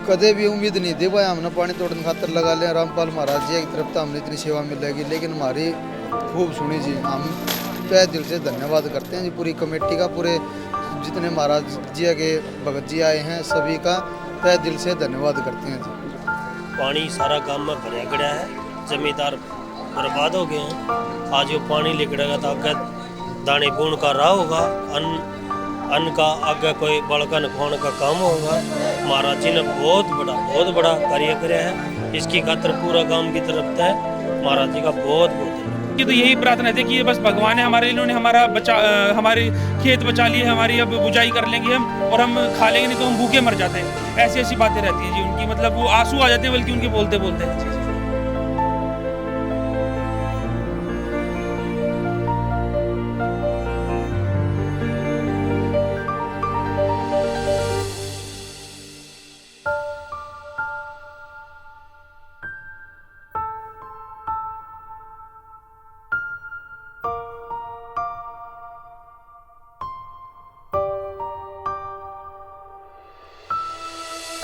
कदे भी उम्मीद नहीं थी भाई हमने पानी तोड़ने खातर लगा लिया। रामपाल महाराज जी की तरफ तो हमने इतनी सेवा मिलेगी, लेकिन हमारी खूब सुनी जी। हम तहे दिल से धन्यवाद करते हैं जी पूरी कमेटी का, पूरे जितने महाराज जी के भगत जी आए हैं सभी का तहे दिल से धन्यवाद करते हैं जी। पानी सारा गांव में भरा गया है, जमींदार बर्बाद हो गए हैं। आज वो पानी निकलेगा तो आगे दाने बून का राह होगा, अन्न का आगे कोई बड़कन खोने का काम होगा। महाराज जी ने बहुत बड़ा कार्य किया है। इसकी खातिर पूरा गांव की तरफ है महाराज जी का बहुत कि तो यही प्रार्थना थी कि ये बस भगवान है हमारे, इन्होंने हमारा हमारे खेत बचा लिए, हमारी अब बुझाई कर लेंगे हम, और हम खा लेंगे, नहीं तो हम भूखे मर जाते हैं। ऐसी बातें रहती हैं जी उनकी, मतलब वो आंसू आ जाते हैं बल्कि उनके बोलते बोलते।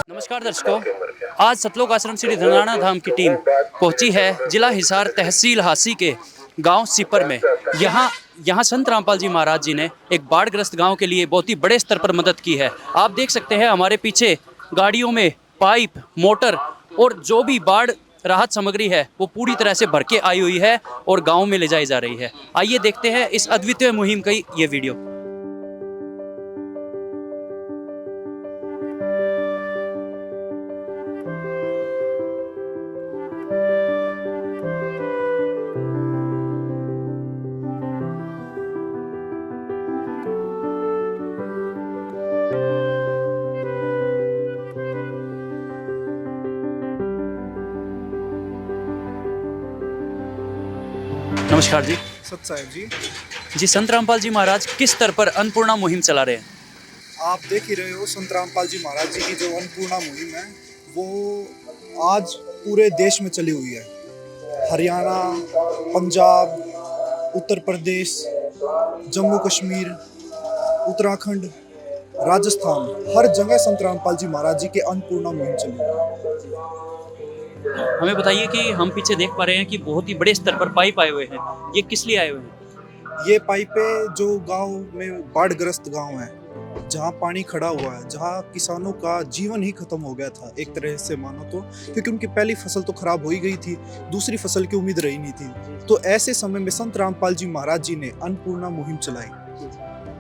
नमस्कार दर्शकों, आज सतलोक आश्रम श्री धनाना धाम की टीम पहुंची है जिला हिसार तहसील हासी के गांव सिपर में। यहाँ संत रामपाल जी महाराज जी ने एक बाढ़ग्रस्त गांव के लिए बहुत ही बड़े स्तर पर मदद की है। आप देख सकते हैं हमारे पीछे गाड़ियों में पाइप, मोटर और जो भी बाढ़ राहत सामग्री है वो पूरी तरह से भर के आई हुई है और गाँव में ले जाई जा रही है। आइए देखते हैं इस अद्वितीय मुहिम का ये वीडियो। नमस्कार जी। सत साहेब जी। जी, संत रामपाल जी महाराज किस स्तर पर अन्नपूर्णा मुहिम चला रहे हैं? आप देख ही रहे हो संत रामपाल जी महाराज जी की जो अन्नपूर्णा मुहिम है वो आज पूरे देश में चली हुई है। हरियाणा, पंजाब, उत्तर प्रदेश, जम्मू कश्मीर, उत्तराखंड, राजस्थान, हर जगह संत रामपाल जी महाराज जी के अन्नपूर्णा मुहिम चली हुई है। हमें बताइए कि हम पीछे देख पा रहे हैं कि बहुत ही बड़े स्तर पर पाइप आए हुए हैं, ये किस लिए आए हुए हैं? ये पाइपें जो गांव में बाढ़ग्रस्त गांव है, जहां पानी खड़ा हुआ है, जहां किसानों का जीवन ही खत्म हो गया था एक तरह से मानो तो, क्योंकि उनकी पहली फसल तो खराब हो ही गई थी, दूसरी फसल की उम्मीद रही नहीं थी। तो ऐसे समय में संत रामपाल जी महाराज जी ने अन्नपूर्णा मुहिम चलाई,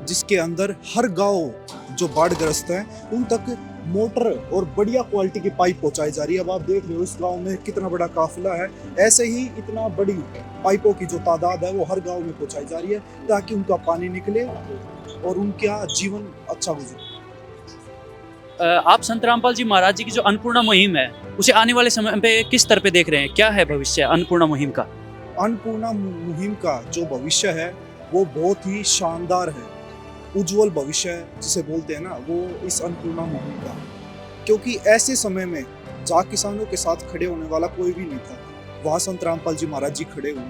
जिसके अंदर हर गांव जो बाढ़ग्रस्त है उन तक मोटर और बढ़िया क्वालिटी की पाइप पहुंचाई जा रही है। अब आप देख रहे हो इस गांव में कितना बड़ा काफिला है, ऐसे ही इतना बड़ी पाइपों की जो तादाद है वो हर गांव में पहुंचाई जा रही है ताकि उनका पानी निकले और उनका जीवन अच्छा गुजरे। आप संत रामपाल जी महाराज जी की जो अन्नपूर्णा मुहिम है उसे आने वाले समय पे किस स्तर पे देख रहे हैं? क्या है भविष्य अन्नपूर्णा मुहिम का? अन्नपूर्णा मुहिम का जो भविष्य है वो बहुत ही शानदार है, उज्जवल भविष्य है जिसे बोलते हैं ना, वो इस अन्नपूर्णा मुहिम का। क्योंकि ऐसे समय में जहाँ किसानों के साथ खड़े होने वाला कोई भी नहीं था, वहाँ संत रामपाल जी महाराज जी खड़े हुए।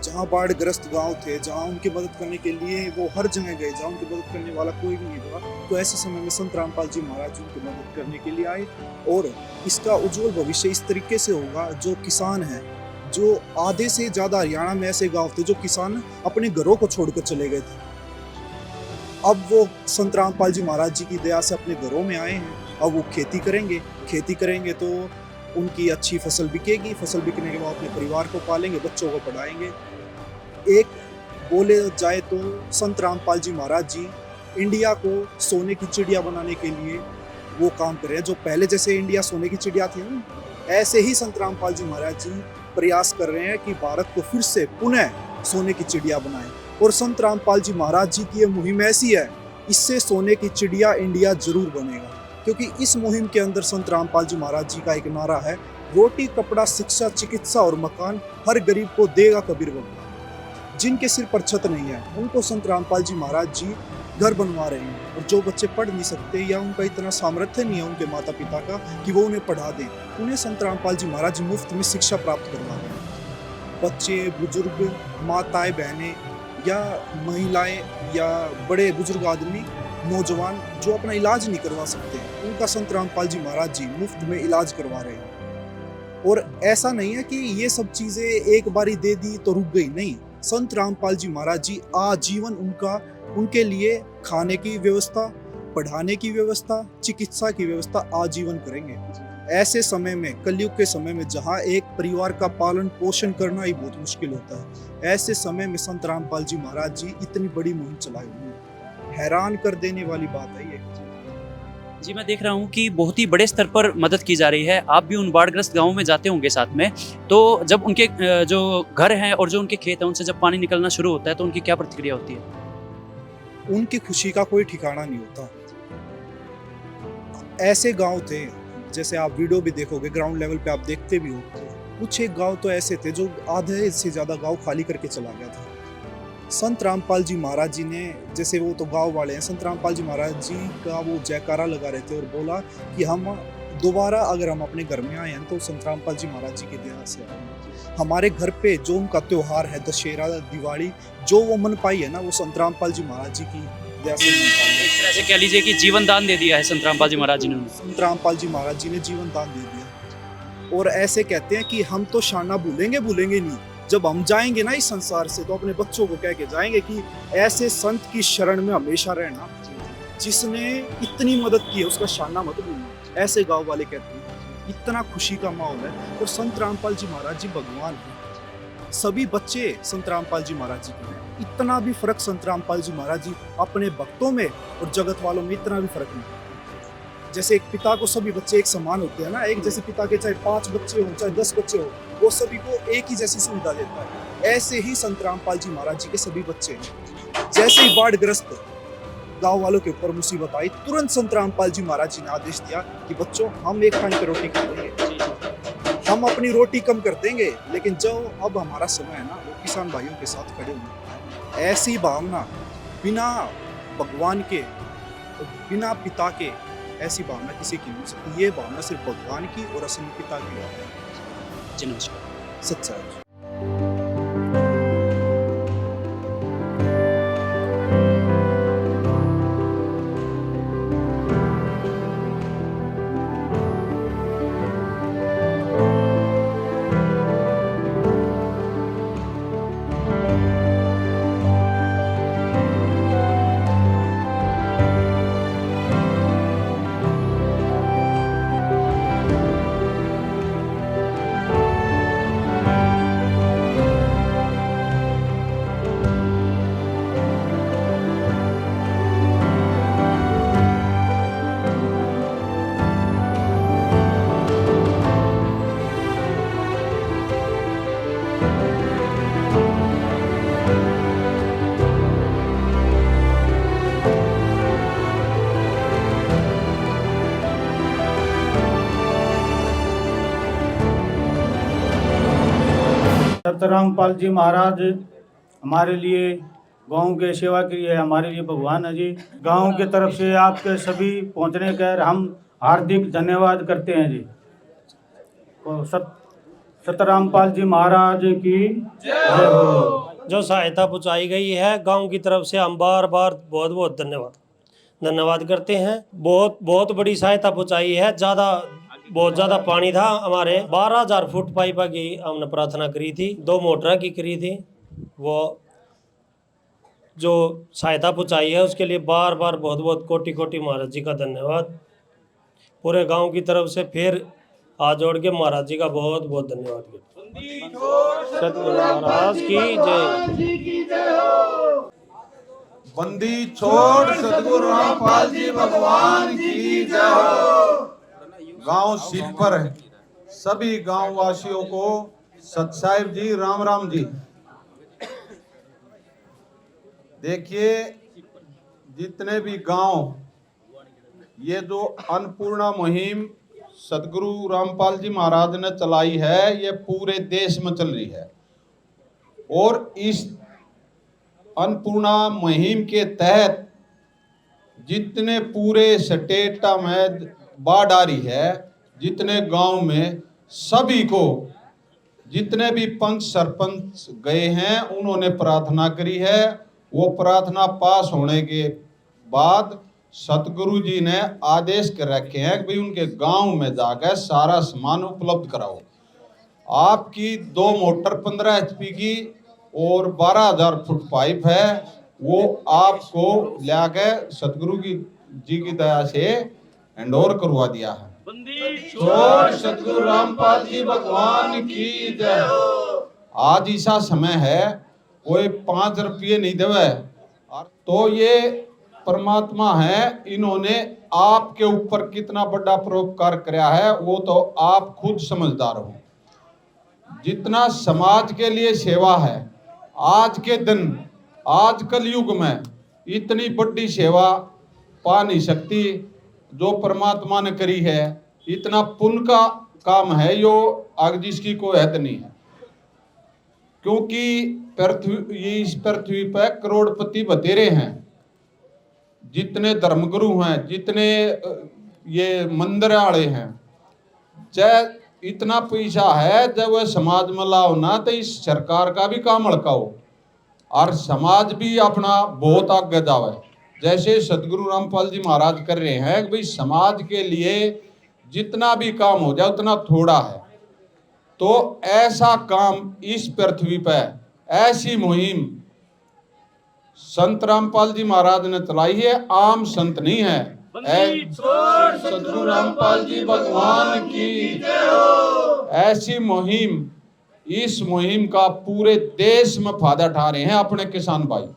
जहाँ बाढ़ग्रस्त गांव थे, जहाँ उनकी मदद करने के लिए वो हर जगह गए, जहाँ उनकी मदद करने वाला कोई भी नहीं था, तो ऐसे समय में संत रामपाल जी महाराज जी उनकी मदद करने के लिए आए। और इसका उज्जवल भविष्य इस तरीके से होगा, जो किसान है, जो आधे से ज्यादा हरियाणा में ऐसे गाँव थे जो किसान अपने घरों को छोड़कर चले गए थे, अब वो संत रामपाल जी महाराज जी की दया से अपने घरों में आए हैं। अब वो खेती करेंगे तो उनकी अच्छी फसल बिकेगी, फसल बिकने के बाद अपने परिवार को पालेंगे, बच्चों को पढ़ाएंगे। एक बोले जाए तो संत रामपाल जी महाराज जी इंडिया को सोने की चिड़िया बनाने के लिए वो काम कर रहे हैं। जो पहले जैसे इंडिया सोने की चिड़िया थी ना, ऐसे ही संत रामपाल जी महाराज जी प्रयास कर रहे हैं कि भारत को फिर से पुनः सोने की चिड़िया बनाएं। और संत रामपाल जी महाराज जी की ये मुहिम ऐसी है, इससे सोने की चिड़िया इंडिया जरूर बनेगा। क्योंकि इस मुहिम के अंदर संत रामपाल जी महाराज जी का एक नारा है, रोटी, कपड़ा, शिक्षा, चिकित्सा और मकान हर गरीब को देगा कबीर बाबा। जिनके सिर पर छत नहीं है उनको संत रामपाल जी महाराज जी घर बनवा रहे हैं। और जो बच्चे पढ़ नहीं सकते या उनका इतना सामर्थ्य नहीं है उनके माता पिता का कि वो उन्हें पढ़ा दें, उन्हें संत रामपाल जी महाराज मुफ्त में शिक्षा प्राप्त करवा रहे हैं। बच्चे, बुजुर्ग, माताएं, बहनें या महिलाएं या बड़े बुजुर्ग आदमी नौजवान जो अपना इलाज नहीं करवा सकते, उनका संत रामपाल जी महाराज जी मुफ्त में इलाज करवा रहे हैं। और ऐसा नहीं है कि ये सब चीजें एक बारी दे दी तो रुक गई, नहीं, संत रामपाल जी महाराज जी आजीवन उनके लिए खाने की व्यवस्था, पढ़ाने की व्यवस्था, चिकित्सा की व्यवस्था आजीवन करेंगे। ऐसे समय में, कलयुग के समय में, जहाँ एक परिवार का पालन पोषण करना ही बहुत मुश्किल होता है, ऐसे समय में संत रामपाल जी महाराज जी इतनी बड़ी मुहिम चलाए हुए हैं। हैरान कर देने वाली बात है ये। जी, मैं देख रहा हूँ कि बहुत ही बड़े स्तर पर मदद की जा रही है। आप भी उन बाढ़ग्रस्त गाँवों में जाते होंगे साथ में, तो जब उनके जो घर हैं और जो उनके खेत हैं उनसे जब पानी निकलना शुरू होता है तो उनकी क्या प्रतिक्रिया होती है? उनकी खुशी का कोई ठिकाना नहीं होता। ऐसे गांव थे, जैसे आप वीडियो भी देखोगे, ग्राउंड लेवल पे आप देखते भी हो, कुछ एक गांव तो ऐसे थे जो आधे से ज्यादा गांव खाली करके चला गया था। संत रामपाल जी महाराज जी ने, जैसे वो तो गांव वाले हैं, संत रामपाल जी महाराज जी का वो जयकारा लगा रहे थे और बोला कि हम दोबारा अगर हम अपने घर में आए हैं तो संत रामपाल जी महाराज जी की दया से आए हैं। हमारे घर पे जो उनका त्योहार है, दशहरा, दिवाली, जो वो मन पाई है ना, वो संत रामपाल जी महाराज जी की दया से मन पाई है। एक तरह से कह लीजिए कि जीवन दान दे दिया है संत रामपाल जी महाराज जी ने। संत रामपाल जी महाराज जी ने जीवन दान दे दिया। और ऐसे कहते हैं कि हम तो शाना भूलेंगे नहीं, जब हम जाएंगे ना इस संसार से तो अपने बच्चों को कह के जाएंगे कि ऐसे संत की शरण में हमेशा रहना, जिसने इतनी मदद की है उसका शाना मत भूलना। ऐसे गांव वाले कहते हैं। इतना खुशी का माहौल है। और संत रामपाल जी महाराज जी भगवान हैं, सभी बच्चे संत रामपाल जी महाराज जी के हैं। इतना भी फर्क संत रामपाल जी महाराज जी अपने भक्तों में और जगत वालों में इतना भी फर्क नहीं। जैसे एक पिता को सभी बच्चे एक समान होते हैं ना, एक जैसे पिता के चाहे 5 बच्चे हो चाहे 10 बच्चे हो, वो सभी को एक ही जैसी सुविधा देता है। ऐसे ही संत रामपाल जी महाराज जी के सभी बच्चे हैं। जैसे ही बाढ़ग्रस्त गांव वालों के ऊपर मुसीबत आई, तुरंत संत रामपाल जी महाराज जी ने आदेश दिया कि बच्चों, हम एक टाइम की रोटी खा लेंगे, हम अपनी रोटी कम कर देंगे, लेकिन जो अब हमारा समय है ना, वो किसान भाइयों के साथ खड़े होंगे। ऐसी भावना बिना भगवान के, बिना पिता के, ऐसी भावना किसी की नहीं हो सकती। ये भावना सिर्फ भगवान की और असली पिता की है। जी नमस्कार। सच्चाई। संत रामपाल जी महाराज हमारे लिए गाँव के सेवा के लिए हमारे लिए भगवान है जी। गाँव की तरफ से आपके सभी पहुँचने का हम हार्दिक धन्यवाद करते हैं जी। तो संत रामपाल जी महाराज की जय हो। जो सहायता पहुँचाई गई है गांव की तरफ से, हम बार बार बहुत बहुत धन्यवाद करते हैं। बहुत बड़ी सहायता पहुँचाई है। बहुत ज़्यादा पानी था, हमारे 12,000 फुट पाइप की हमने प्रार्थना करी थी, 2 मोटर की करी थी। वो जो सहायता पहुँचाई है उसके लिए बार बार बहुत कोटि महाराज जी का धन्यवाद। पूरे गांव की तरफ से फिर हाथ जोड़ के महाराज जी का बहुत धन्यवाद करते। सतगुरु महाराज की जय। बंदी छोड़ सतगुरु रामपाल जी भगवान की जय हो। गांव सीट पर है, सभी गांव वासियों को सत साहिब जी, राम राम जी। देखिए, जितने भी गांव, ये जो अन्नपूर्णा मुहिम सतगुरु रामपाल जी महाराज ने चलाई है, ये पूरे देश में चल रही है। और इस अन्नपूर्णा मुहिम के तहत जितने पूरे स्टेट में बाढ़ आ रही है, जितने गांव में, सभी को, जितने भी पंच सरपंच गए हैं उन्होंने प्रार्थना करी है। वो प्रार्थना पास होने के बाद सतगुरु जी ने आदेश कर रखे हैं कि भाई उनके गांव में जाकर सारा सामान उपलब्ध कराओ। आपकी 2 मोटर 15 HP की और 12,000 फुट पाइप है, वो आपको लाके सतगुरु जी की दया से हैंडओवर करवा दिया है। छोड़ सतगुरु रामपाल जी भगवान की जय हो। आज ऐसा समय है कोई 5 रुपये नहीं देवे, तो ये परमात्मा है, इन्होंने आपके ऊपर कितना बड़ा परोपकार किया है वो तो आप खुद समझदार हो। जितना समाज के लिए सेवा है आज के दिन, आज कलयुग में इतनी बड़ी सेवा पा नहीं सकती जो परमात्मा ने करी है। इतना पुण्य का काम है यो, आग जिसकी कोई हद नहीं है। क्योंकि इस पृथ्वी पर करोड़पति बतेरे हैं, जितने धर्मगुरु हैं, जितने ये मंदिर वाले हैं, चाहे इतना पैसा है जब वह समाज में लाओ ना तो इस सरकार का भी काम हड़काओ और समाज भी अपना बहुत आगे जावे। जैसे सतगुरु रामपाल जी महाराज कर रहे हैं कि भाई समाज के लिए जितना भी काम हो जाए उतना थोड़ा है। तो ऐसा काम इस पृथ्वी पर, ऐसी मुहिम संत रामपाल जी महाराज ने चलाई है, आम संत नहीं है। सतगुरु रामपाल जी भगवान की जय हो। ऐसी मुहिम, इस मुहिम का पूरे देश में फायदा उठा रहे हैं अपने किसान भाई।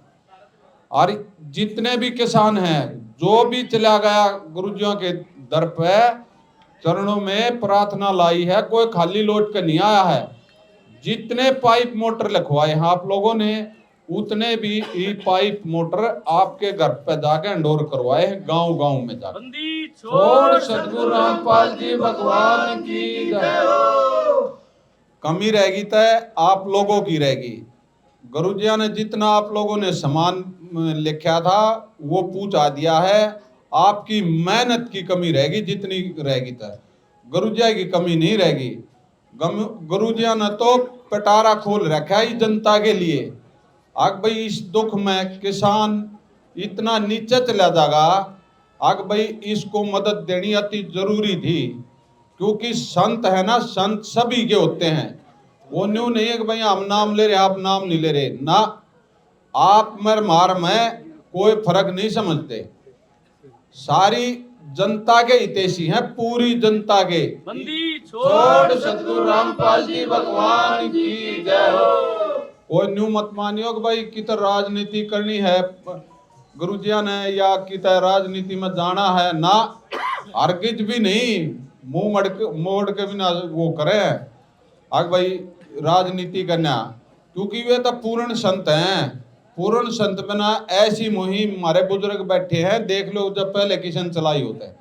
और जितने भी किसान हैं, जो भी चला गया गुरुजियों के दर पे चरणों में प्रार्थना लाई है, कोई खाली लौट कर नहीं आया है। जितने पाइप मोटर लिखवाए हैं आप लोगों ने, उतने भी पाइप मोटर आपके घर पे जाके हैंडओवर करवाए हैं, गांव-गांव में जाकर। छोड़ सतगुरु रामपाल जी भगवान की जय हो। कमी रहेगी तो आप लोगों की रहेगी। गुरुजिया ने जितना आप लोगों ने सामान लिखा था वो पूछा दिया है, आपकी मेहनत की कमी रहेगी, जितनी रहेगी तो गुरुजिया की कमी नहीं रहेगी। गुरुजिया ने तो पिटारा खोल रखा है जनता के लिए। आग भाई इस दुख में किसान इतना नीचे चला जाएगा, आग भाई इसको मदद देनी अति जरूरी थी। क्योंकि संत है ना, संत सभी के होते हैं। वो न्यू नहीं है कि भाई हम नाम ले रहे आप नाम नहीं ले रहे ना, आप मर मार में कोई फर्क नहीं समझते। सारी जनता के हितैषी हैं, पूरी जनता के। छोड़ सतगुरु रामपाल जी भगवान की जय हो। कोई न्यू मत मानियो कि भाई किधर राजनीति करनी है गुरुजिया ने, या किधर राजनीति में जाना है ना, हरगिज भी नहीं, मुंह मोड़ के भी ना वो करे आग भाई राजनीति करना। क्योंकि वे तो पूर्ण संत हैं। पूर्ण संत बिना ऐसी मुहिम हमारे बुजुर्ग बैठे हैं, देख लो जब पहले किशन चलाई होते हैं।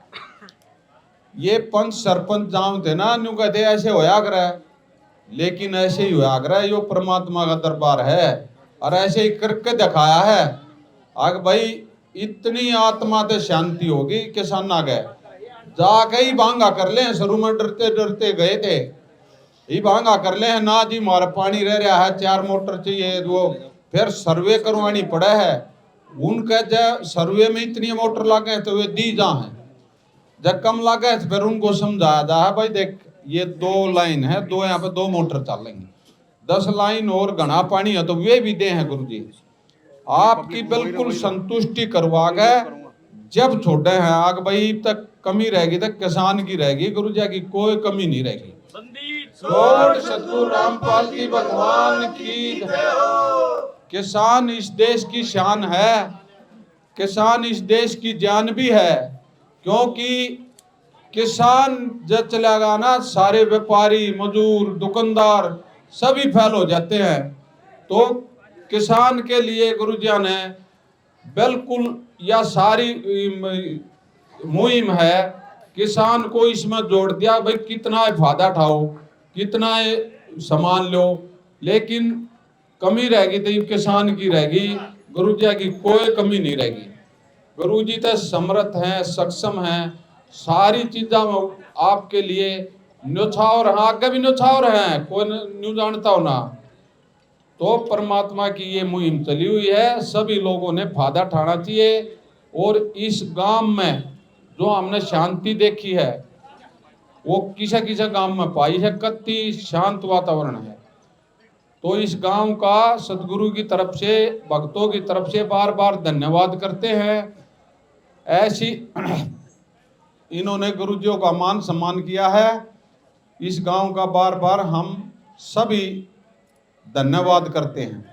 ये पंच सरपंच जाम थे ना, न्यू कहते ऐसे होया करे, लेकिन ऐसे ही होया करे, यो परमात्मा का दरबार है और ऐसे ही करके दिखाया है। आग भाई इतनी आत्मा से शांति होगी किसान आ गए जाके ही भांगा कर ले। शुरू में डरते डरते गए थे, ही भांगा कर ले ना जी मारा पानी रह रहा है, 4 मोटर चाहिए, वो फिर सर्वे करवानी पड़ा है। उनके जब सर्वे में इतनी मोटर लागे तो वे दी जा है, जब कम लागे तो फिर उनको समझाया जा है भाई देख ये 2 लाइन है, 2 यहाँ पे 2 मोटर चलेंगे, 10 लाइन और घना पानी है तो वे भी दे हैं। गुरुजी आपकी बिल्कुल संतुष्टि करवा गए जब छोड़े हैं। आग भाई तक कमी रहेगी तक किसान की रहेगी, गुरुजी की कोई कमी नहीं रहेगी। छोड़ सतगुरु रामपाल जी भगवान की जय हो। किसान इस देश की शान है, किसान इस देश की जान भी है। क्योंकि किसान जब चलेगा ना, सारे व्यापारी मजदूर दुकानदार सभी फेल हो जाते हैं। तो किसान के लिए गुरुजिया ने बिल्कुल यह सारी मुहिम है, किसान को इसमें जोड़ दिया भाई कितना फायदा उठाओ, कितना सामान लो, लेकिन कमी रहेगी तो किसान की रहेगी, गुरुजी की कोई कमी नहीं रहेगी। गुरुजी तो समर्थ हैं, सक्षम हैं, सारी चीज़ा में आपके लिए न्यौछावर हैं, आगे भी न्यौछावर हैं, कोई न्यू जानता हो ना। तो परमात्मा की ये मुहिम चली हुई है, सभी लोगों ने फायदा उठाना चाहिए और इस गांव में जो हमने शांति देखी है वो किसी किसी गांव में पाई है। कति शांत वातावरण है। तो इस गांव का सदगुरु की तरफ से, भक्तों की तरफ से बार बार धन्यवाद करते हैं। ऐसी इन्होंने गुरुजियों का मान सम्मान किया है। इस गांव का बार बार हम सभी धन्यवाद करते हैं।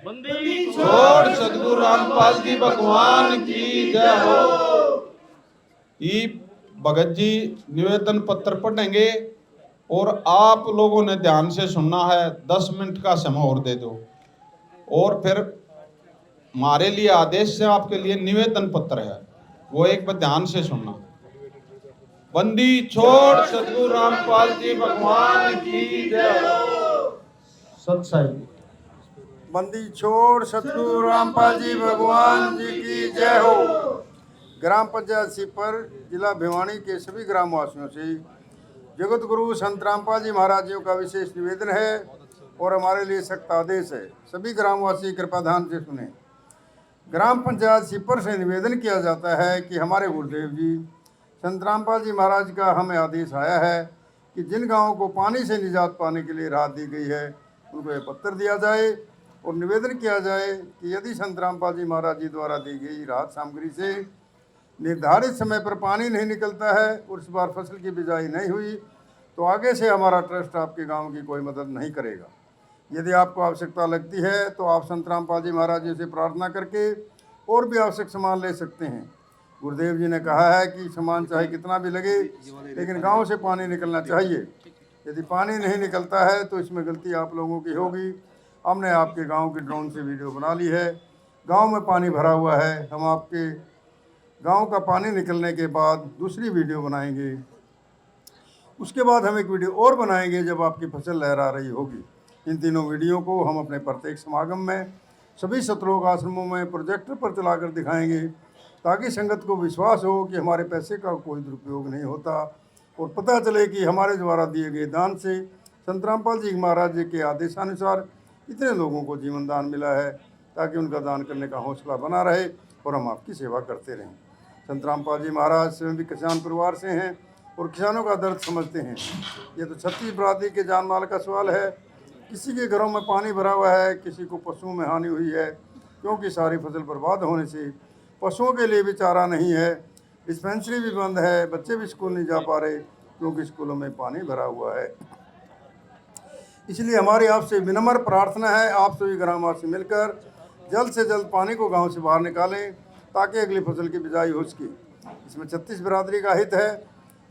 छोड़ सदगुरु रामपाल जी भगवान की जय हो। ई भगत जी निवेदन पत्र पढ़ेंगे और आप लोगों ने ध्यान से सुनना है। 10 मिनट का समय और दे दो और फिर हमारे लिए आदेश से आपके लिए निवेदन पत्र है, वो एक बार ध्यान से सुनना। बंदी छोड़ सदगुरु रामपाल जी भगवान की जय हो। सत्साई। बंदी छोड़ सतगुरु रामपाल जी भगवान जी की जय हो। ग्राम पंचायत सीपर जिला भिवानी के सभी ग्रामवासियों से जगत गुरु संत रामपाल जी महाराज जी का विशेष निवेदन है और हमारे लिए सख्त आदेश है। सभी ग्रामवासी कृपा ध्यान से सुने। ग्राम पंचायत सीपर से निवेदन किया जाता है कि हमारे गुरुदेव जी संत रामपाल जी महाराज का हमें आदेश आया है कि जिन गाँवों को पानी से निजात पाने के लिए राहत दी गई है उनको ये पत्र दिया जाए और निवेदन किया जाए कि यदि संत रामपाल जी महाराज जी द्वारा दी गई राहत सामग्री से निर्धारित समय पर पानी नहीं निकलता है और इस बार फसल की बिजाई नहीं हुई तो आगे से हमारा ट्रस्ट आपके गांव की कोई मदद नहीं करेगा। यदि आपको आवश्यकता लगती है तो आप संत रामपाल जी महाराज जी से प्रार्थना करके और भी आवश्यक सामान ले सकते हैं। गुरुदेव जी ने कहा है कि सामान चाहे कितना भी लगे लेकिन गाँव से पानी निकलना चाहिए। यदि पानी नहीं निकलता है तो इसमें गलती आप लोगों की होगी। हमने आपके गांव की ड्रोन से वीडियो बना ली है। गांव में पानी भरा हुआ है। हम आपके गांव का पानी निकलने के बाद दूसरी वीडियो बनाएंगे। उसके बाद हम एक वीडियो और बनाएंगे जब आपकी फसल लहरा रही होगी। इन तीनों वीडियो को हम अपने प्रत्येक समागम में सभी सतलोक आश्रमों में प्रोजेक्टर पर चलाकर दिखाएंगे ताकि संगत को विश्वास हो कि हमारे पैसे का कोई दुरुपयोग नहीं होता और पता चले कि हमारे द्वारा दिए गए दान से संत रामपाल जी महाराज जी के आदेशानुसार इतने लोगों को जीवन दान मिला है ताकि उनका दान करने का हौसला बना रहे और हम आपकी सेवा करते रहें। संत रामपाल जी महाराज स्वयं भी किसान परिवार से हैं और किसानों का दर्द समझते हैं। ये तो 36 बरादरी के जान माल का सवाल है। किसी के घरों में पानी भरा हुआ है, किसी को पशुओं में हानि हुई है क्योंकि सारी फसल बर्बाद होने से पशुओं के लिए भी चारा नहीं है। डिस्पेंसरी भी बंद है, बच्चे भी स्कूल नहीं जा पा रहे क्योंकि स्कूलों में पानी भरा हुआ है। इसलिए हमारी आपसे विनम्र प्रार्थना है, आप सभी ग्रामवासी मिलकर जल्द से जल्द पानी को गांव से बाहर निकालें ताकि अगली फसल की बिजाई हो सके। इसमें 36 बरादरी का हित है।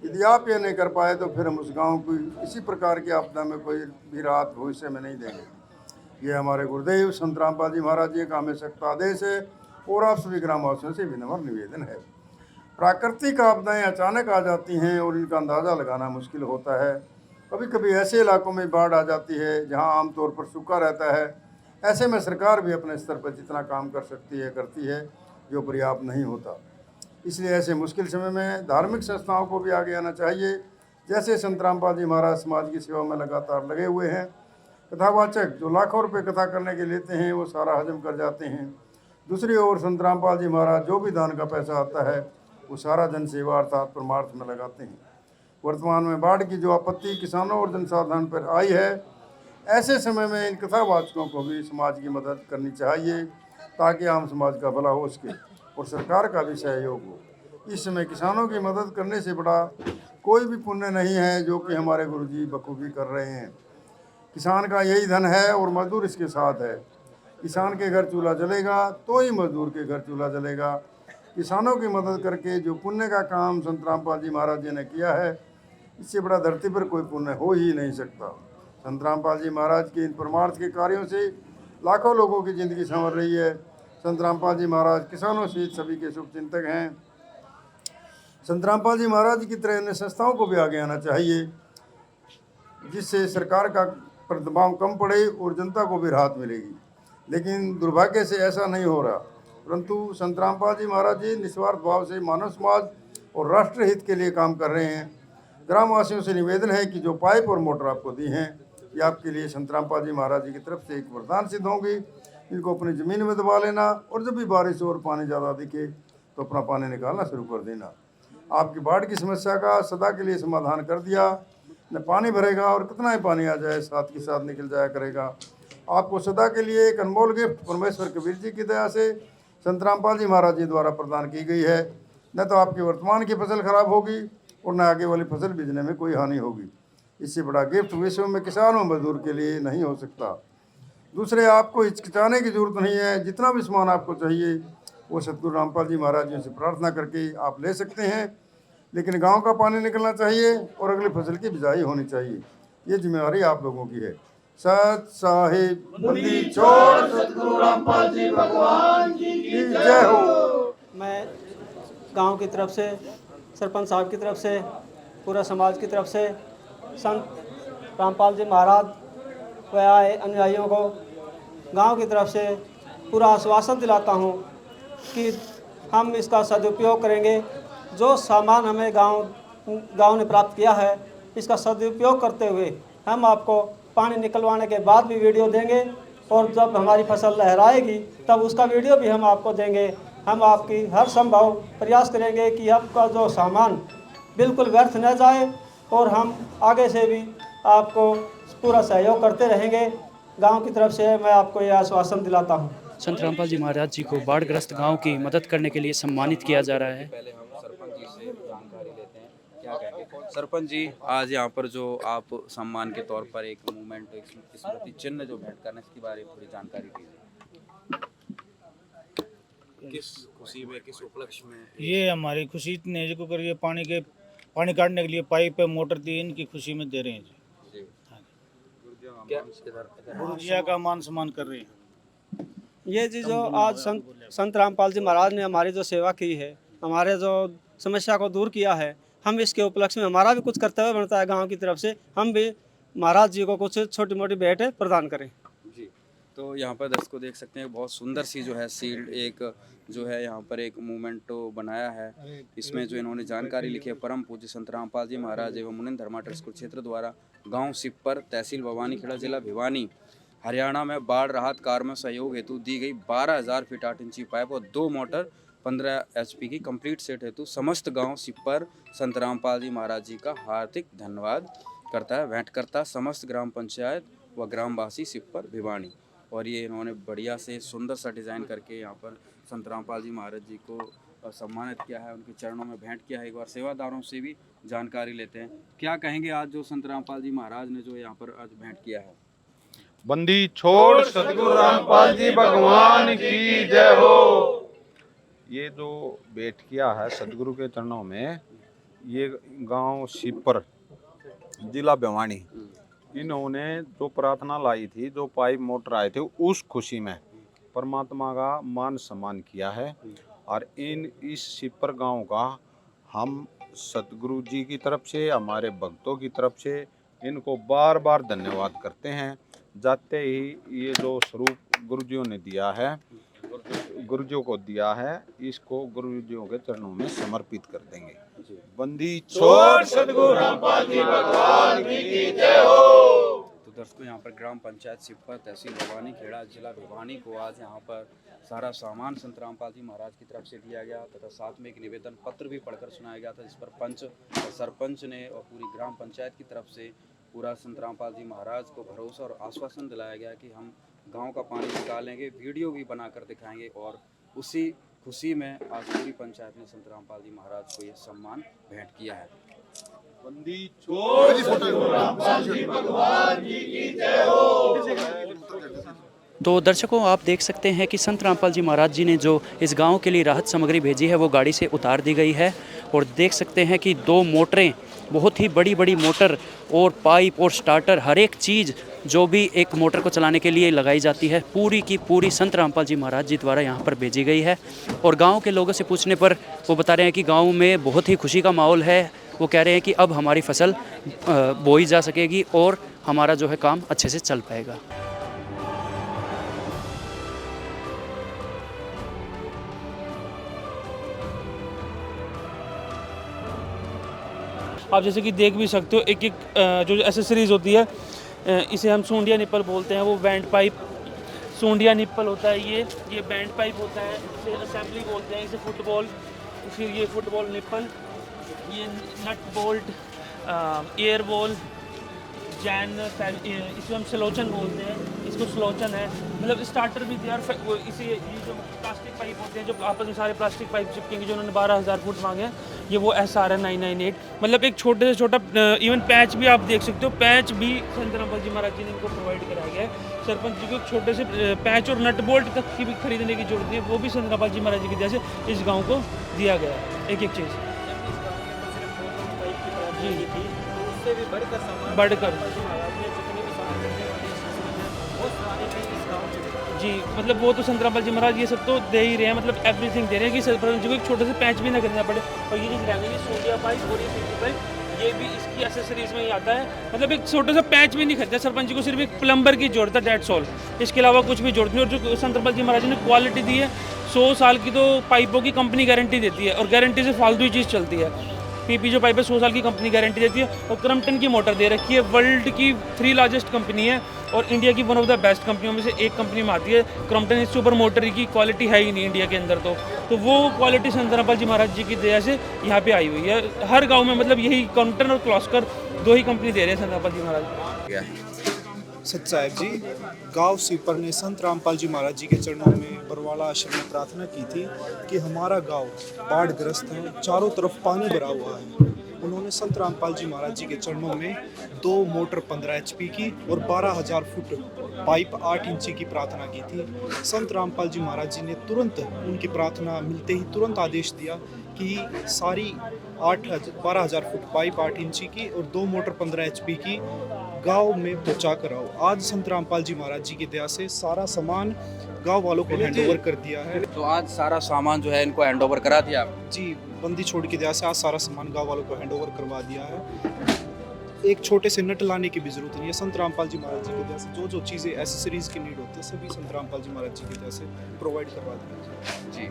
यदि आप ये नहीं कर पाए तो फिर हम उस गांव को इसी प्रकार की आपदा में कोई भी राहत भविष्य में नहीं देंगे। ये हमारे गुरुदेव संत रामपाल जी महाराज जी का हमें सख्त आदेश है और आप सभी ग्रामवासियों से विनम्र निवेदन है। प्राकृतिक आपदाएं अचानक आ जाती हैं और इनका अंदाज़ा लगाना मुश्किल होता है। कभी कभी ऐसे इलाकों में बाढ़ आ जाती है जहां आमतौर पर सूखा रहता है। ऐसे में सरकार भी अपने स्तर पर जितना काम कर सकती है करती है जो पर्याप्त नहीं होता। इसलिए ऐसे मुश्किल समय में धार्मिक संस्थाओं को भी आगे आना चाहिए। जैसे संत रामपाल जी महाराज समाज की सेवा में लगातार लगे हुए हैं। कथावाचक जो लाखों रुपए कथा करने के लेते हैं वो सारा हजम कर जाते हैं। दूसरी ओर संत रामपाल जी महाराज जो भी दान का पैसा आता है वो सारा जन सेवा अर्थात परमार्थ में लगाते हैं। वर्तमान में बाढ़ की जो आपत्ति किसानों और जनसाधारण पर आई है, ऐसे समय में इन कथावाचकों को भी समाज की मदद करनी चाहिए ताकि आम समाज का भला हो सके और सरकार का भी सहयोग हो। इस समय किसानों की मदद करने से बड़ा कोई भी पुण्य नहीं है जो कि हमारे गुरुजी बखूबी कर रहे हैं। किसान का यही धन है और मजदूर इसके साथ है। किसान के घर चूल्हा जलेगा तो ही मजदूर के घर चूल्हा जलेगा। किसानों की मदद करके जो पुण्य का काम संत रामपाल जी महाराज जी ने किया है, इससे बड़ा धरती पर कोई पुण्य हो ही नहीं सकता। संत रामपाल जी महाराज के इन परमार्थ के कार्यों से लाखों लोगों की ज़िंदगी संवर रही है। संत रामपाल जी महाराज किसानों सहित सभी के शुभ चिंतक हैं। संत रामपाल जी महाराज जी की तरह अन्य संस्थाओं को भी आगे आना चाहिए जिससे सरकार का पर दबाव कम पड़े और जनता को भी राहत मिलेगी। लेकिन दुर्भाग्य से ऐसा नहीं हो रहा, परंतु संत रामपाल जी महाराज जी निस्वार्थ भाव से मानव समाज और राष्ट्र हित के लिए काम कर रहे हैं। ग्रामवासियों से निवेदन है कि जो पाइप और मोटर आपको दी हैं ये आपके लिए संत रामपाल जी महाराज जी की तरफ से एक वरदान सिद्ध होंगी। इनको अपनी ज़मीन में दबा लेना और जब भी बारिश और पानी ज़्यादा दिखे तो अपना पानी निकालना शुरू कर देना। आपकी बाढ़ की समस्या का सदा के लिए समाधान कर दिया। न पानी भरेगा और कितना ही पानी आ जाए साथ के साथ निकल जाया करेगा। आपको सदा के लिए एक अनमोल गिफ्ट परमेश्वर कबीर जी की दया से संत रामपाल जी महाराज जी द्वारा प्रदान की गई है। न तो आपकी वर्तमान की फसल खराब होगी और न आगे वाली फसल बीजने में कोई हानि होगी। इससे बड़ा गिफ्ट विश्व में किसान और मजदूर के लिए नहीं हो सकता। दूसरे, आपको हिचकिचाने की जरूरत नहीं है। जितना भी सामान आपको चाहिए वो सतगुरु रामपाल जी महाराज जी से प्रार्थना करके आप ले सकते हैं। लेकिन गांव का पानी निकलना चाहिए और अगली फसल की बिजाई होनी चाहिए। ये जिम्मेवारी आप लोगों की है। सत साहिब बंदी छोड़ सतगुरु रामपाल जी भगवान की जय हो। मैं गांव की तरफ से, सरपंच साहब की तरफ से, पूरा समाज की तरफ से संत रामपाल जी महाराज व आए अनुयायियों को गांव की तरफ से पूरा आश्वासन दिलाता हूं कि हम इसका सदुपयोग करेंगे। जो सामान हमें गांव ने प्राप्त किया है इसका सदुपयोग करते हुए हम आपको पानी निकलवाने के बाद भी वीडियो देंगे और जब हमारी फसल लहराएगी तब उसका वीडियो भी हम आपको देंगे। हम आपकी हर संभव प्रयास करेंगे कि आपका जो सामान बिल्कुल व्यर्थ न जाए और हम आगे से भी आपको पूरा सहयोग करते रहेंगे। गांव की तरफ से मैं आपको यह आश्वासन दिलाता हूं। संत रामपाल जी महाराज जी को बाढ़ग्रस्त गांव की मदद करने के लिए सम्मानित किया जा रहा है। पहले हम सरपंच जी से जानकारी लेते हैं, क्या कहेंगे सरपंच जी? आज यहाँ पर जो आप सम्मान के तौर पर एक मूवमेंट, एक स्मृति चिन्ह जो भेंट करना, इसके बारे में थोड़ी जानकारी दीजिए। किस खुशी में, किस उपलक्ष्य में? ये हमारी खुशी इतनी है जो करिए पानी काटने के लिए पाइप मोटर दी, इनकी खुशी में दे रहे हैं जी। क्या गुरुजिया का मान सम्मान कर रहे हैं। ये जी जो आज संत रामपाल जी महाराज ने हमारी जो सेवा की है, हमारे जो समस्या को दूर किया है, हम इसके उपलक्ष्य में हमारा भी कुछ कर्तव्य बनता है गांव की तरफ से, हम भी महाराज जी को कुछ छोटी मोटी भेंट प्रदान करें जी। तो यहाँ पर दर्शकों देख सकते हैं बहुत सुंदर सी जो है सील्ड एक जो है यहाँ पर एक मूवमेंट बनाया है। इसमें जो इन्होंने जानकारी लिखी है, परम पूज्य संत रामपाल जी महाराज एवं मुनिंद्र धर्मा ट्रस्ट कुरुक्षेत्र द्वारा गाँव सिप्पर, तहसील भवानीखेड़ा, जिला भिवानी, हरियाणा में बाढ़ राहत कार्य में सहयोग हेतु दी गई 12,000 फीट 8 इंची पाइप और 2 मोटर 15 HP की कंप्लीट सेट हेतु समस्त गांव सिप्पर संत रामपाल जी महाराज जी का हार्दिक धन्यवाद करता है, भेंट करता समस्त ग्राम पंचायत व ग्रामवासी सिप्पर भिवानी। और ये इन्होंने बढ़िया से सुंदर सा डिज़ाइन करके यहाँ पर संत रामपाल जी महाराज जी को सम्मानित किया है, उनके चरणों में भेंट किया है। एक बार सेवादारों से भी जानकारी लेते हैं, क्या कहेंगे आज जो संत रामपाल जी महाराज ने जो यहाँ पर आज भेंट किया है? बंदी छोड़ सतगुरु रामपाल जी भगवान की जय हो। ये जो भेंट किया है सतगुरु के चरणों में, ये गांव सिपर, जिला भिवानी, इन्होंने जो प्रार्थना लाई थी, जो पाइप मोटर आए थे, उस खुशी में परमात्मा का मान सम्मान किया है। और इस सिपर गांव का हम सतगुरु जी की तरफ से, हमारे भक्तों की तरफ से इनको बार बार धन्यवाद करते हैं। जाते ही ये जो स्वरूप गुरुजियों ने दिया है, गुरुजियों को दिया है, इसको गुरुजियों के चरणों में समर्पित कर देंगे। बंदी छोड़ सतगुरु रामपाल जी भगवान की जय हो। तो दर्शकों यहाँ पर ग्राम पंचायत सिप्पर, तहसील भवानीखेड़ा, जिला भिवानी को आज यहाँ पर सारा सामान संत रामपाल जी महाराज की तरफ से दिया गया तथा साथ में एक निवेदन पत्र भी पढ़कर सुनाया गया था, जिस पर पंच और सरपंच ने और पूरी ग्राम पंचायत की तरफ से पूरा संत रामपाल जी महाराज को भरोसा और आश्वासन दिलाया गया कि हम गांव का पानी निकालेंगे, वीडियो भी बनाकर दिखाएंगे। और उसी खुशी में आज पूरी पंचायत ने संत रामपाल जी महाराज को यह सम्मान भेंट किया है। बंदी छोड़ सतगुरु रामपाल जी भगवान की जय हो। तो दर्शकों आप देख सकते हैं कि संत रामपाल जी महाराज जी ने जो इस गांव के लिए राहत सामग्री भेजी है वो गाड़ी से उतार दी गई है। और देख सकते हैं कि 2 मोटरें, बहुत ही बड़ी बड़ी मोटर और पाइप और स्टार्टर, हर एक चीज़ जो भी एक मोटर को चलाने के लिए लगाई जाती है, पूरी की पूरी संत रामपाल जी महाराज जी द्वारा यहाँ पर भेजी गई है। और गांव के लोगों से पूछने पर वो बता रहे हैं कि गांव में बहुत ही खुशी का माहौल है। वो कह रहे हैं कि अब हमारी फसल बोई जा सकेगी और हमारा जो है काम अच्छे से चल पाएगा। आप जैसे कि देख भी सकते हो, एक एक जो एसेसरीज होती है, इसे हम सूंडिया निप्पल बोलते हैं, वो बैंड पाइप, सोंडिया निप्पल होता है, ये बैंड पाइप होता है, इसे असेंबली बोलते हैं, इसे फुटबॉल, फिर ये फुटबॉल निप्पल, ये नट बोल्ट, एयर बॉल, जैन, इसको हम स्लोचन बोलते हैं, इसको स्लोचन है, मतलब स्टार्टर भी दिया। और इसे ये जो प्लास्टिक पाइप होते हैं, जो आपस में सारे प्लास्टिक पाइप चिपकेंगे, जो उन्होंने 12,000 फुट मांगे हैं, ये वो SR है 998। मतलब एक छोटे से छोटा इवन पैच भी आप देख सकते हो, पैच भी संत रामपाल जी महाराज जी ने इनको प्रोवाइड कराया गया है। सरपंच जी को छोटे से पैच और नट बोल्ट तक की भी खरीदने की जरूरत नहीं है, वो भी संत रामपाल जी महाराज जी की वजह से इस गाँव को दिया गया है एक एक चीज़। जी उससे भी बढ़कर जी, मतलब वो तो संत रामपाल जी महाराज ये सब तो दे ही रहे हैं, मतलब एवरीथिंग दे रहे हैं कि सरपंच जी को एक छोटे से पैच भी ना करना पड़े। और ये चीज़ रहेंगे सोडिया पाइप और ये पीपी पाइप, ये भी इसकी एसेसरीज में ही आता है। मतलब एक छोटा सा पैच भी नहीं खरीदा, सरपंच जी को सिर्फ एक प्लम्बर की जरूरत है, डेट्स ऑल, इसके अलावा कुछ भी जरूरत नहीं। और जो संत रामपाल जी महाराज ने क्वालिटी दी है, 100 साल की तो पाइपों की कंपनी गारंटी देती है, और गारंटी से फालतू ही चीज़ चलती है। पीपी जो पाइप है 100 साल की कंपनी गारंटी देती है, और क्रम्पटन की मोटर दे रखी है, वर्ल्ड की 3 लार्जेस्ट कंपनी है और इंडिया की वन ऑफ द बेस्ट कंपनियों में से एक कंपनी में आती है क्रम्पटन। इससे ऊपर मोटर की क्वालिटी है ही नहीं इंडिया के अंदर, तो वो क्वालिटी संत रामपाल जी महाराज जी की दया से यहाँ पे आई हुई है। हर गाँव में मतलब यही क्रम्पटन और क्लॉस्कर 2 ही कंपनी दे रहे हैं संत रामपाल जी महाराज। सच साहब जी, गांव सीपर ने संत रामपाल जी महाराज जी के चरणों में बरवाला आश्रम में प्रार्थना की थी कि हमारा गांव बाढ़ग्रस्त है, चारों तरफ पानी भरा हुआ है। उन्होंने संत रामपाल जी महाराज जी के चरणों में 2 मोटर 15 HP की और 12,000 फुट पाइप 8 इंची की प्रार्थना की थी। संत रामपाल जी महाराज जी ने तुरंत, उनकी प्रार्थना मिलते ही तुरंत आदेश दिया कि सारी 12,000 फुट पाइप 8 इंची की और 2 मोटर 15 HP की गांव में पहुंचा कर आओ। आज संत रामपाल जी महाराज जी की दया से सारा सामान गांव वालों को हैंडओवर कर दिया है। तो आज सारा सामान जो है इनको हैंडओवर करा दिया आप? जी, बंदी छोड़ की दया से आज सारा सामान गांव वालों को हैंडओवर करवा दिया है। एक छोटे से नट लाने की भी जरूरत नहीं है। संत रामपाल जी महाराज जी की दया से जो चीज़ें एसेसरीज की नीड होती है सभी संत रामपाल जी महाराज जी की दया से प्रोवाइड करवा दिया जी।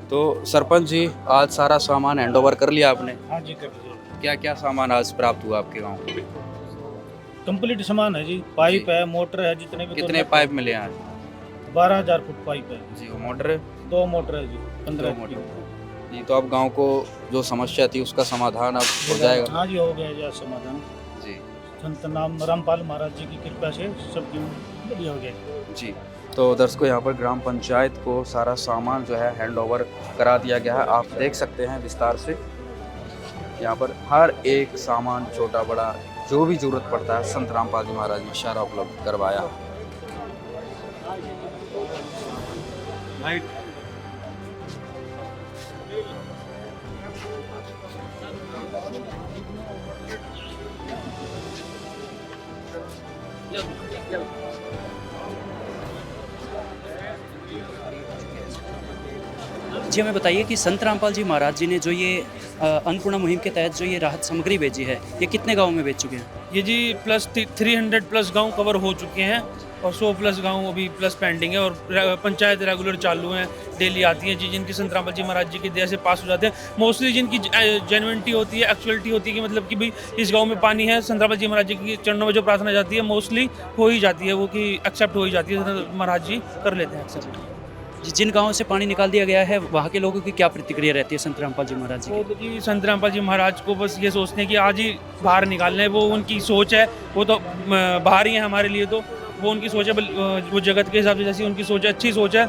तो सरपंच जी, आज सारा सामान हैंडओवर कर लिया आपने? हाँ जी, कर लीजिए। क्या क्या सामान आज प्राप्त हुआ आपके गाँव को? कंप्लीट सामान है जी, पाइप है, मोटर है, जितने भी। कितने पाइप मिले आज? 12,000 फुट पाइप है जी। वो मोटर? 2 मोटर है जी, 15 मोटर जी। तो अब गांव को जो समस्या थी उसका समाधान अब हो जाएगा? हाँ जी, हो गया जी समाधान जी। संत रामपाल महाराज जी की कृपा से सब बढ़िया हो गया जी। तो दर्शकों, यहाँ पर ग्राम पंचायत को सारा सामान जो है हैंडओवर करा दिया गया है। आप देख सकते हैं विस्तार से यहाँ पर हर एक सामान, छोटा बड़ा जो भी जरूरत पड़ता है, संत रामपाल जी महाराज ने सारा उपलब्ध करवाया। जी, हमें बताइए कि संत रामपाल जी महाराज जी ने जो ये अन्नपूर्णा मुहिम के तहत जो ये राहत सामग्री भेजी है, ये कितने गाँव में भेज चुके हैं? ये जी प्लस 300 प्लस गांव कवर हो चुके हैं और 100 प्लस गांव अभी प्लस पेंडिंग है, और पंचायत रेगुलर चालू हैं, डेली आती हैं जी, जिनकी संत रामपाल जी महाराज जी की दया से पास हो जाते हैं। मोस्टली जिनकी जेन्युइनिटी होती है, एक्चुअलिटी होती है कि मतलब कि भाई इस गांव में पानी है, संत रामपाल जी महाराज जी की चरणों में जो प्रार्थना जाती है मोस्टली हो ही जाती है, वो कि एक्सेप्ट हो ही जाती है, महाराज जी कर लेते हैं एक्सेप्ट। जिन गाँव से पानी निकाल दिया गया है वहाँ के लोगों की क्या प्रतिक्रिया रहती है संत रामपाल जी महाराज जी की? तो जी संत रामपाल जी महाराज को बस ये सोचते हैं कि आज ही बाहर निकालना है, वो उनकी सोच है, वो तो बाहर ही है हमारे लिए, तो वो उनकी सोच है, वो जगत के हिसाब से जैसी उनकी सोच है, अच्छी सोच है,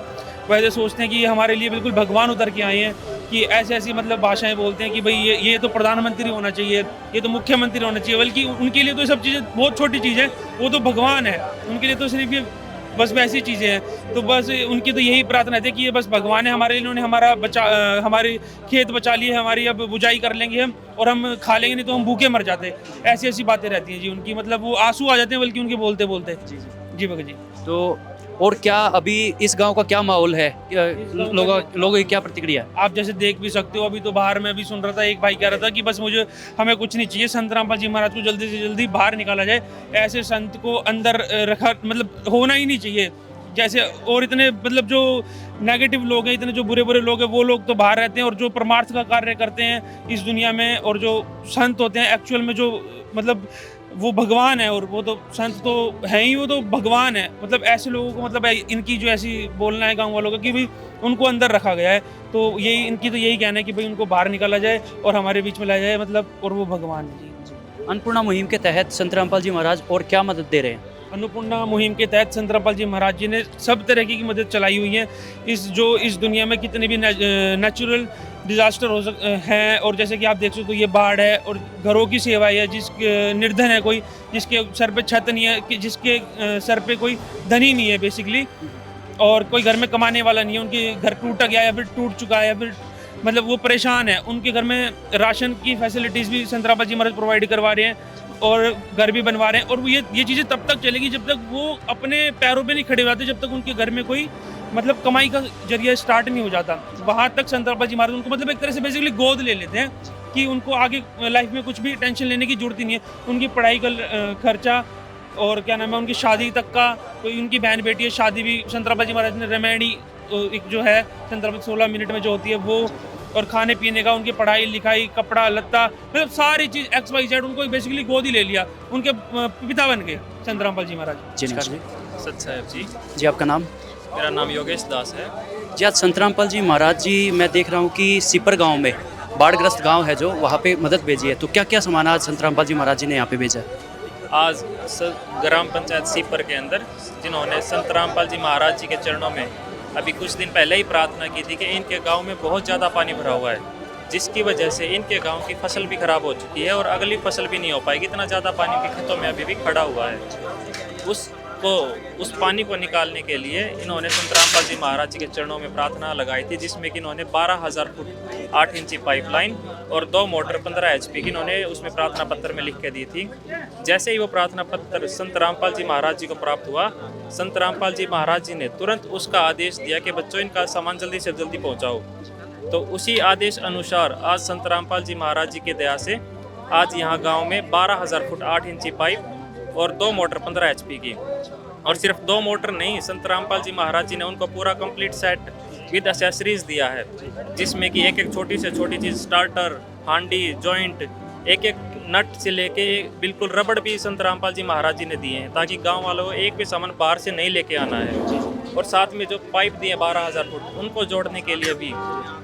वैसे सोचते हैं कि ये हमारे लिए बिल्कुल भगवान उतर के आए हैं, कि ऐसी ऐसी मतलब भाषाएं बोलते हैं कि भाई ये तो प्रधानमंत्री होना चाहिए, ये तो मुख्यमंत्री होना चाहिए, बल्कि उनके लिए तो ये सब चीज़ें बहुत छोटी चीज़ है, वो तो भगवान है, उनके लिए तो सिर्फ ये बस वैसी चीज़ें हैं। तो बस उनकी तो यही प्रार्थना थी कि ये बस भगवान है हमारे लिए, इन्होंने हमारे खेत बचा लिए, हमारी अब बुझाई कर लेंगे हम, और हम खा लेंगे, नहीं तो हम भूखे मर जाते। ऐसी ऐसी बातें रहती हैं जी उनकी, मतलब वो आंसू आ जाते हैं बल्कि उनके बोलते बोलते। जी भगत जी। तो और क्या अभी इस गांव का क्या माहौल है, लोगों की क्या प्रतिक्रिया? आप जैसे देख भी सकते हो, अभी तो बाहर में भी सुन रहा था, एक भाई कह रहा था कि बस हमें कुछ नहीं चाहिए, संत रामपाल जी महाराज को जल्दी से जल्दी बाहर निकाला जाए, ऐसे संत को अंदर रखा मतलब होना ही नहीं चाहिए। जैसे और इतने मतलब जो नेगेटिव लोग हैं, इतने जो बुरे बुरे लोग हैं, वो लोग तो बाहर रहते हैं, और जो परमार्थ का कार्य करते हैं इस दुनिया में, और जो संत होते हैं एक्चुअल में, जो मतलब वो भगवान है, और वो तो संत तो है ही, वो तो भगवान है। मतलब ऐसे लोगों को मतलब इनकी जो ऐसी बोलना है गांव वालों का कि भाई उनको अंदर रखा गया है, तो यही इनकी तो यही कहना है कि भाई उनको बाहर निकाला जाए और हमारे बीच में लाया जाए, मतलब, और वो भगवान है जी। अन्नपूर्णा मुहिम के तहत संत रामपाल जी महाराज और क्या मदद दे रहे हैं? अन्नपूर्णा मुहिम के तहत संत रामपाल जी महाराज जी ने सब तरह की मदद चलाई हुई है। इस दुनिया में कितने भी नेचुरल डिजास्टर हैं, और जैसे कि आप देख सकते हो ये बाढ़ है, और घरों की सेवा है, जिसके निर्धन है कोई, जिसके सर पे छत नहीं है, कि जिसके सर पे कोई धनी नहीं है बेसिकली, और कोई घर में कमाने वाला नहीं है, उनके घर टूट गया या फिर टूट चुका है, या फिर मतलब वो परेशान है, उनके घर में राशन की फैसिलिटीज़ भी संत रामपाल जी महाराज प्रोवाइड करवा रहे हैं, और घर भी बनवा रहे हैं। और वो ये चीज़ें तब तक चलेगी जब तक वो अपने पैरों पे नहीं खड़े हो जाते, जब तक उनके घर में कोई मतलब कमाई का जरिया स्टार्ट नहीं हो जाता। वहाँ तक संत रामपाल जी महाराज उनको मतलब एक तरह से बेसिकली गोद ले लेते हैं कि उनको आगे लाइफ में कुछ भी टेंशन लेने की जरूरत ही नहीं है। उनकी पढ़ाई का खर्चा, और क्या नाम है, उनकी शादी तक का, कोई उनकी बहन बेटी है, शादी भी संत रामपाल जी महाराज ने रामायणी एक जो है संत रामपाल 16 मिनट में जो होती है वो, और खाने पीने का, उनकी पढ़ाई लिखाई, कपड़ा लत्ता, मतलब सारी चीज़ XYZ उनको बेसिकली गोद ही ले लिया, उनके पिता बन गए संत रामपाल जी महाराज। जी सत साहब जी। जी, आपका नाम? मेरा नाम योगेश दास है। जी, आज संत रामपाल जी महाराज जी, मैं देख रहा हूँ कि सीपर गांव में, बाढ़ग्रस्त गांव है जो, वहाँ पे मदद भेजी है, तो क्या क्या सामान आज संत रामपाल जी महाराज जी ने यहाँ पे भेजा है? आज ग्राम पंचायत सीपर के अंदर जिन्होंने संत रामपाल जी महाराज जी के चरणों में अभी कुछ दिन पहले ही प्रार्थना की थी कि इनके गांव में बहुत ज़्यादा पानी भरा हुआ है, जिसकी वजह से इनके गांव की फसल भी खराब हो चुकी है और अगली फसल भी नहीं हो पाएगी, इतना ज़्यादा पानी भी खेतों में अभी भी खड़ा हुआ है। उस पानी को निकालने के लिए इन्होंने संत रामपाल जी महाराज जी के चरणों में प्रार्थना लगाई थी, जिसमें कि इन्होंने 12,000 फुट 8 इंची पाइपलाइन और 2 मोटर 15 HP की इन्होंने उसमें प्रार्थना पत्र में लिख के दी थी। जैसे ही वो प्रार्थना पत्र संत रामपाल जी महाराज जी को प्राप्त हुआ, संत रामपाल जी महाराज जी ने तुरंत उसका आदेश दिया कि बच्चों इनका सामान जल्दी से जल्दी पहुँचाओ। तो उसी आदेश अनुसार आज संत रामपाल जी महाराज जी की दया से आज यहाँ गाँव में 12,000 फुट 8 इंची पाइप और 2 मोटर 15 HP की, और सिर्फ 2 मोटर नहीं, संत रामपाल जी महाराज जी ने उनको पूरा कंप्लीट सेट विद एसेसरीज दिया है, जिसमें कि एक एक छोटी से छोटी चीज़, स्टार्टर, हांडी, जॉइंट, एक एक नट से लेके बिल्कुल रबड़ भी संत रामपाल जी महाराज जी ने दिए हैं, ताकि गांव वालों को एक भी सामान बाहर से नहीं लेके आना है। और साथ में जो पाइप दिए 12,000 फुट, उनको जोड़ने के लिए भी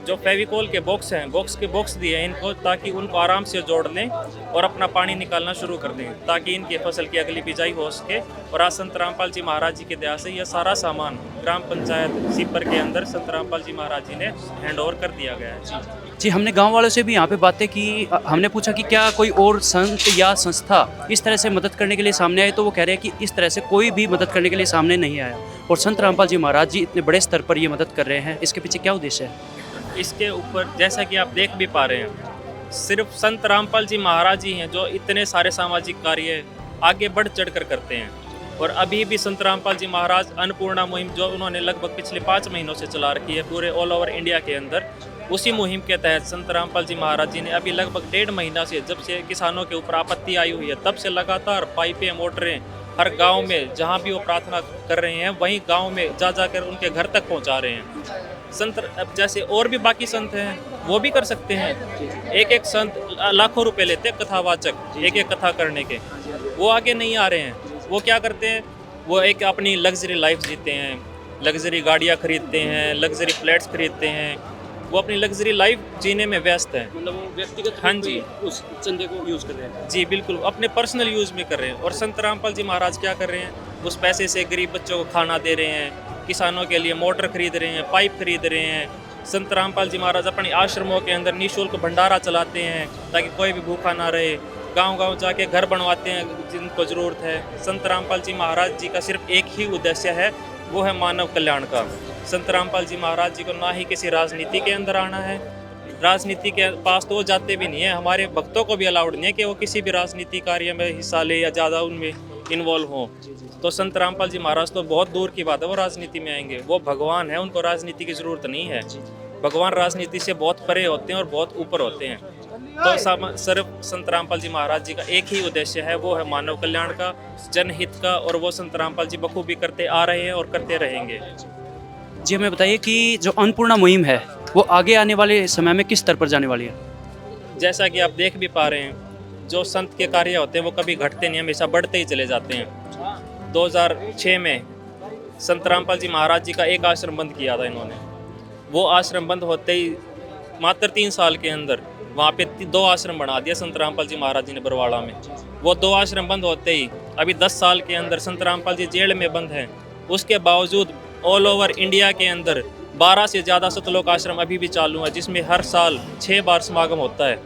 जो फेविकोल के बॉक्स हैं, बॉक्स दिए हैं इनको, ताकि उनको आराम से जोड़ लें और अपना पानी निकालना शुरू कर दें, ताकि इनकी फसल की अगली बिजाई हो सके। और आज संत रामपाल जी महाराज जी की दया से यह सारा सामान ग्राम पंचायत सीपर के अंदर संत रामपाल जी महाराज जी ने हैंड ओवर कर दिया गया है। जी, हमने गांव वालों से भी यहाँ पे बातें की, हमने पूछा कि क्या कोई और संत या संस्था इस तरह से मदद करने के लिए सामने आए, तो वो कह रहे हैं कि इस तरह से कोई भी मदद करने के लिए सामने नहीं आया, और संत रामपाल जी महाराज जी इतने बड़े स्तर पर ये मदद कर रहे हैं, इसके पीछे क्या उद्देश्य है? इसके ऊपर जैसा कि आप देख भी पा रहे हैं, सिर्फ संत रामपाल जी महाराज जी हैं जो इतने सारे सामाजिक कार्य आगे बढ़ चढ़ कर करते हैं। और अभी भी संत रामपाल जी महाराज अन्नपूर्णा मुहिम जो उन्होंने लगभग पिछले 5 महीनों से चला रखी है पूरे ऑल ओवर इंडिया के अंदर, उसी मुहिम के तहत संत रामपाल जी महाराज जी ने अभी लगभग 1.5 महीना से, जब से किसानों के ऊपर आपत्ति आई हुई है, तब से लगातार पाइपें, मोटरें हर गांव में जहां भी वो प्रार्थना कर रहे हैं वहीं गांव में जा जाकर उनके घर तक पहुंचा रहे हैं। संत अब जैसे और भी बाकी संत हैं वो भी कर सकते हैं, एक संत लाखों रुपए लेते हैं कथावाचक एक कथा करने के, वो आगे नहीं आ रहे हैं। वो क्या करते हैं, वो एक अपनी लग्जरी लाइफ जीते हैं, लग्जरी गाड़ियाँ खरीदते हैं, लग्जरी फ्लैट्स खरीदते हैं, वो अपनी लग्जरी लाइफ जीने में व्यस्त है। मतलब वो व्यक्तिगत, हाँ जी, उस चंदे को यूज़ कर रहे हैं। जी बिल्कुल, अपने पर्सनल यूज़ में कर रहे हैं। और संत रामपाल जी महाराज क्या कर रहे हैं, उस पैसे से गरीब बच्चों को खाना दे रहे हैं, किसानों के लिए मोटर खरीद रहे हैं, पाइप खरीद रहे हैं। संत रामपाल जी महाराज अपने आश्रमों के अंदर निःशुल्क भंडारा चलाते हैं ताकि कोई भी भूखा ना रहे। गांव-गांव जाके घर बनवाते हैं जिनको ज़रूरत है। संत रामपाल जी महाराज जी का सिर्फ एक ही उद्देश्य है, वो है मानव कल्याण का। संत रामपाल जी महाराज जी को ना ही किसी राजनीति के अंदर आना है, राजनीति के पास तो वो जाते भी नहीं है। हमारे भक्तों को भी अलाउड नहीं है कि वो किसी भी राजनीति कार्य में हिस्सा ले या ज़्यादा उनमें इन्वॉल्व हो। तो संत रामपाल जी महाराज तो बहुत दूर की बात है वो राजनीति में आएंगे। वो भगवान है, उनको राजनीति की ज़रूरत नहीं है। भगवान राजनीति से बहुत परे होते हैं और बहुत ऊपर होते हैं। तो सिर्फ संत रामपाल जी महाराज जी का एक ही उद्देश्य है, वो है मानव कल्याण का, जनहित का, और वो संत रामपाल जी बखूबी करते आ रहे हैं और करते रहेंगे। जी हमें बताइए कि जो अन्नपूर्णा मुहिम है वो आगे आने वाले समय में किस स्तर पर जाने वाली है? जैसा कि आप देख भी पा रहे हैं, जो संत के कार्य होते हैं वो कभी घटते नहीं, हमेशा बढ़ते ही चले जाते हैं। 2006 में संत रामपाल जी महाराज जी का एक आश्रम बंद किया था इन्होंने। वो आश्रम बंद होते ही मात्र 3 साल के अंदर वहाँ पे 2 आश्रम बना दिया संत रामपाल जी महाराज जी ने बरवाड़ा में। वो 2 आश्रम बंद होते ही अभी 10 साल के अंदर संत रामपाल जी जेल में बंद हैं। उसके बावजूद ऑल ओवर इंडिया के अंदर 12 से ज़्यादा सतलोक आश्रम अभी भी चालू है, जिसमें हर साल 6 बार समागम होता है।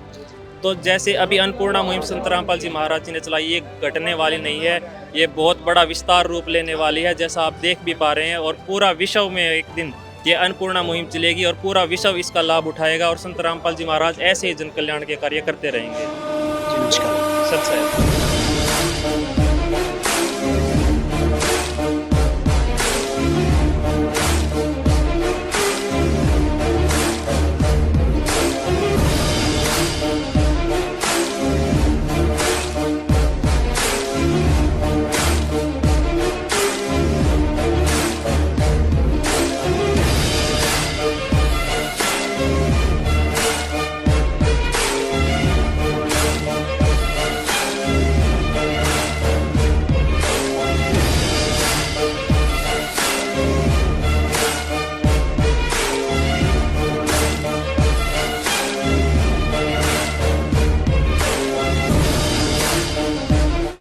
तो जैसे अभी अन्नपूर्णा मुहिम संत रामपाल जी महाराज जी ने चलाई, ये घटने वाली नहीं है, ये बहुत बड़ा विस्तार रूप लेने वाली है, जैसा आप देख भी पा रहे हैं। और पूरा विश्व में एक दिन ये अन्नपूर्णा मुहिम चलेगी और पूरा विश्व इसका लाभ उठाएगा और संत रामपाल जी महाराज ऐसे ही जन कल्याण के कार्य करते रहेंगे। जी नमस्कार। सत श्री अकाल।